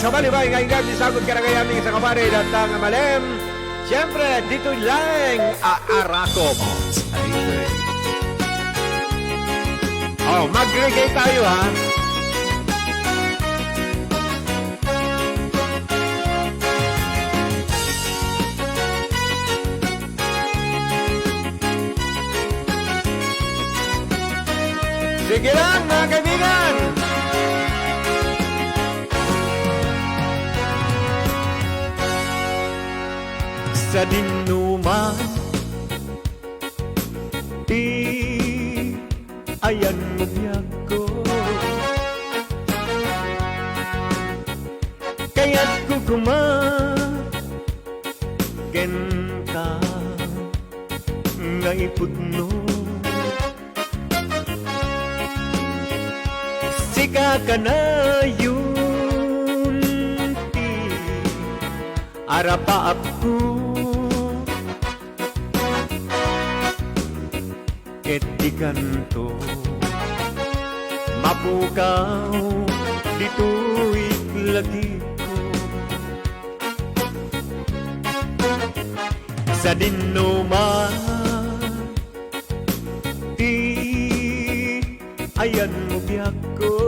sa balibay nga ingag isagod ka na kayaming sa kaparid at ang malem. Siyempre, dito lang aarako mo. Oh, mag-reggae tayo ha. Sige lang mga kaibigan. Sa dinuman di ayan mo biyag ko, kaya't kukumaken ka nga ipudno. Sika ka na yun ti arapaap ko, ket di kanto mapukaw dito'y lagi ko. Sa dinuman di ayan mo biyak ko,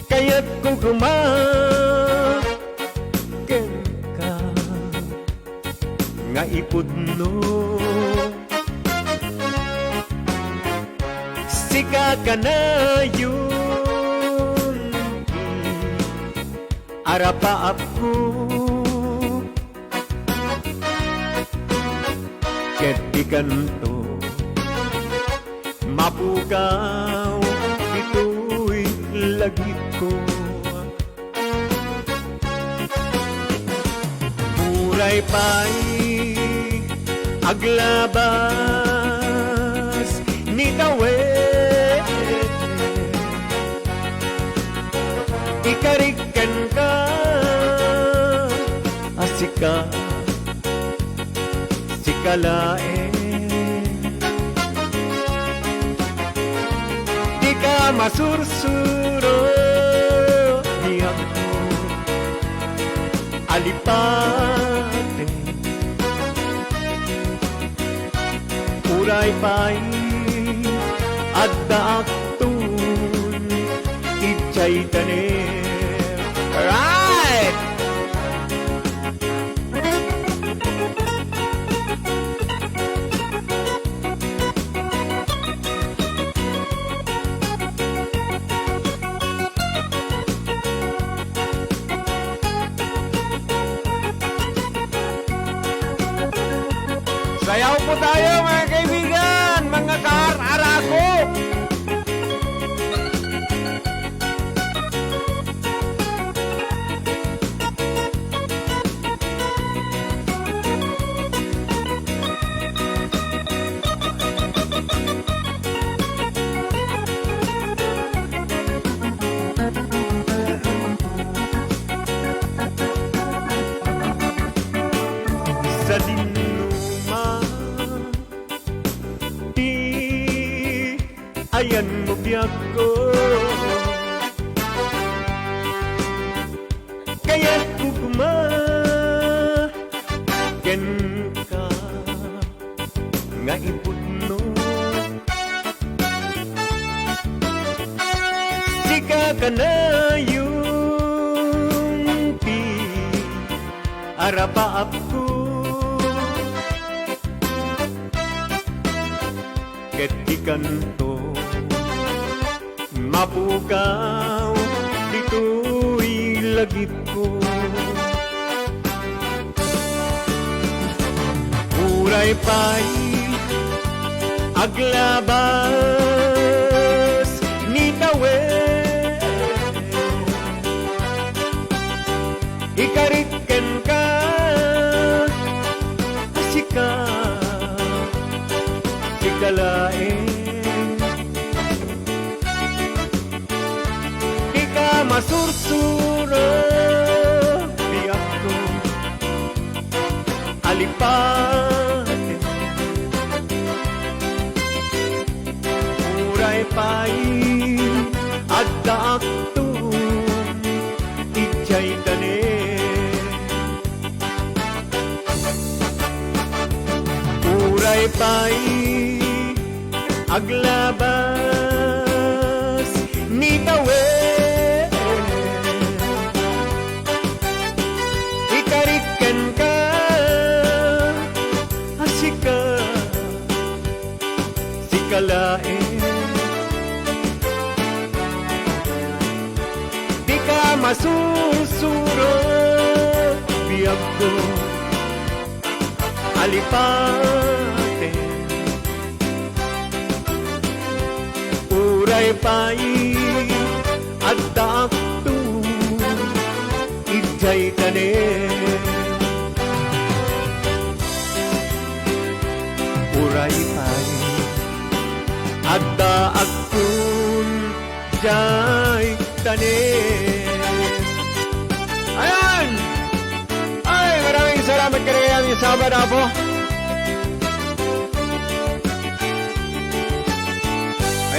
kaya't kung kumaken ka nga ipudno. Sika ka na yun arapaap ko, ket di kanto mapukaw dito'y lagi ko. Muray pa'y aglabas ni tawet, ikarikan ka asika sikalae, di ka masursuro di ako alipate. Uray pa'y adda aktun ijay tanim. Alright! Sayaw po tayo mga kaibigan, mga kaar-arako. Sa dinuman di ayan mo biyak ko, kaya't kukumaken ka nga ipudno. Sika ka na yung ti arapaap ko, ket di kanto mapukaw dito'y lagip ko. Uray pa'y aglabas ni tawet, ikariken ka asika sikalae, di ka masursuro di ako alipate. Uray pa'y adda akto ijay tani uray pay aglabas ni tawen ikariken ka asika sikalain di ka masusurot biyag ko alipate uray pay adda akto ijay tani uray pay adda akto ijay tani. Ayan! Ay, maraming salamat ka rin sa Sabado po.